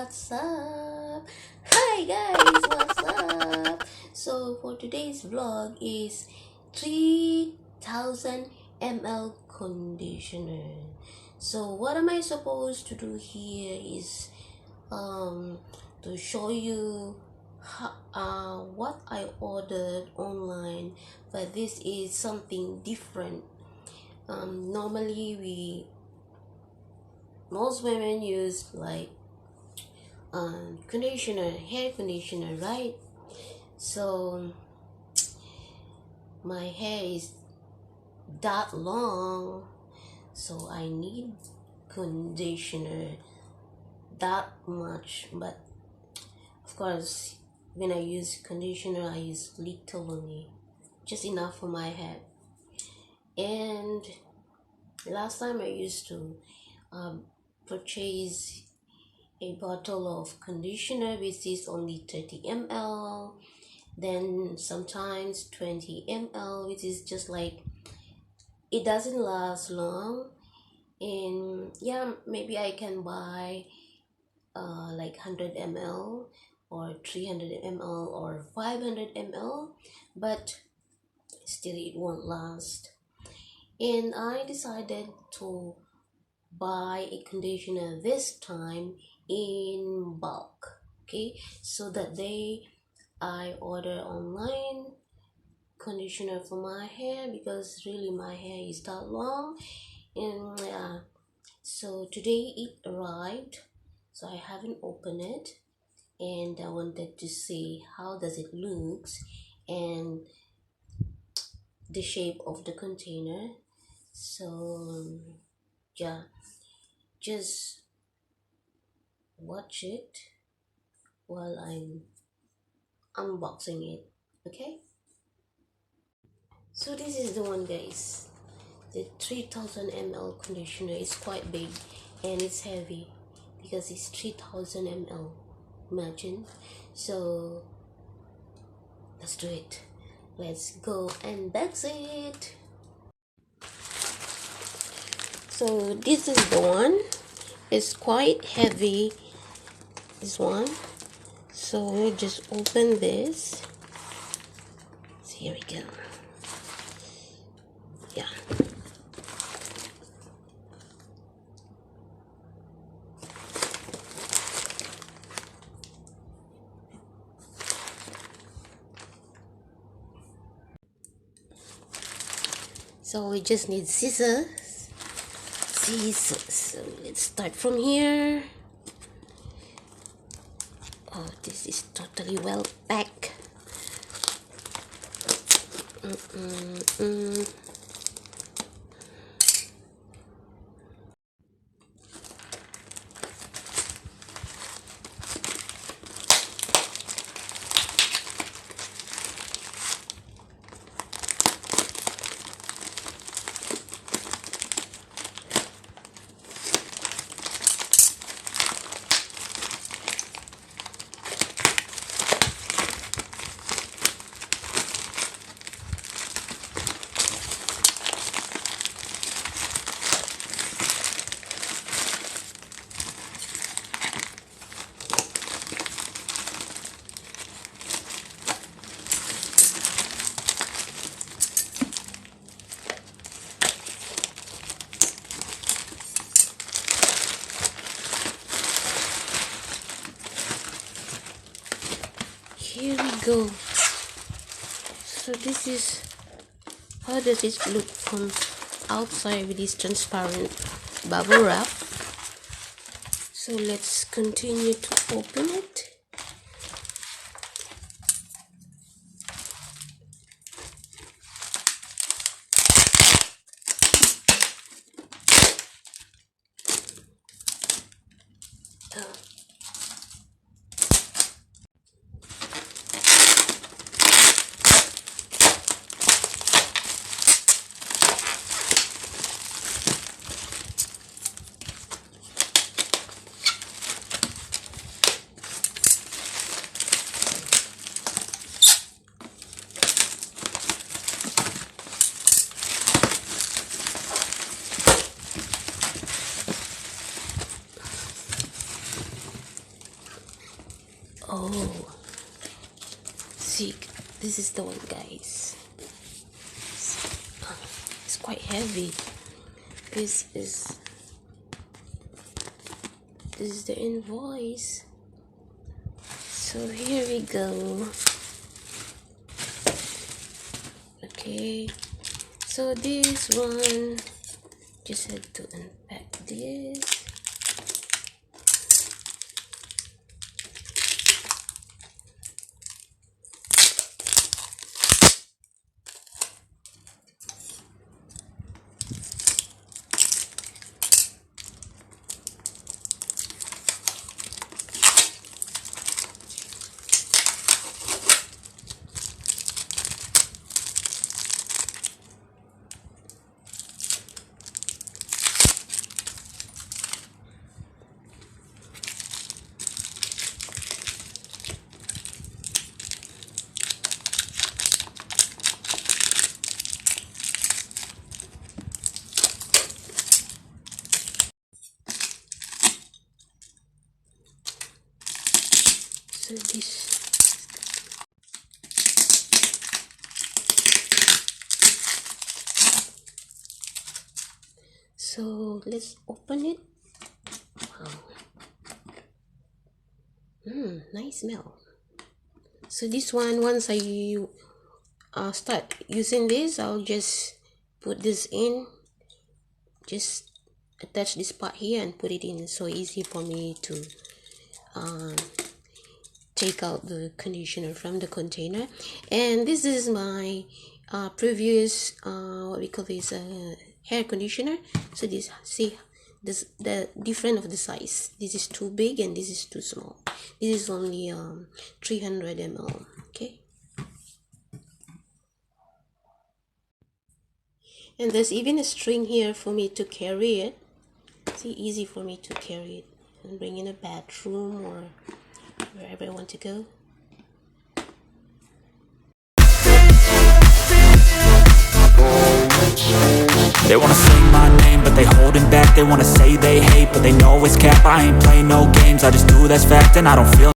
what's up? Hi guys, what's up? So for today's vlog is 3000 ml conditioner. So what am I supposed to do here is to show you what I ordered online, but this is something different. Normally most women use like conditioner, hair conditioner, right? So my hair is that long, so I need conditioner that much. But of course, when I use conditioner, I use little only, just enough for my head. And last time I used to purchase a bottle of conditioner which is only 30 ml, then sometimes 20 ml, which is just like it doesn't last long. And yeah, maybe I can buy like 100 ml or 300 ml or 500 ml, but still it won't last. And I decided to buy a conditioner this time in bulk. Okay, so that day I order online conditioner for my hair because really my hair is that long. And so today it arrived, so I haven't opened it, and I wanted to see how does it looks and the shape of the container. So yeah, just watch it while I'm unboxing it. Okay, so this is the one, guys. The 3000 ml conditioner is quite big and it's heavy because it's 3000 ml. Imagine. So let's do it. Let's go unbox it. So this is the one. It's quite heavy, this one. So we'll just open this. So here we go. Yeah. So we just need scissors. So let's start from here. Oh, this is totally well packed. Here we go. So this is how does it look from outside with this transparent bubble wrap. So let's continue to open it. see, this is the one, guys. It's quite heavy. This is the invoice. So here we go. Okay, so this one, just had to unpack this. So this, so let's open it. Wow. Nice smell. So this one, once I start using this, I'll just put this in, just attach this part here and put it in. It's so easy for me to take out the conditioner from the container. And this is my previous what we call this hair conditioner. So this, see this, the difference of the size. This is too big and this is too small. This is only 300 ml. Okay, and there's even a string here for me to carry it. See, easy for me to carry it and bring in a bathroom or wherever I want to go. They wanna sing my name, but they holding back. They wanna say they hate, but they know it's cap. I ain't playing no games, I just do that's fact. And I don't feel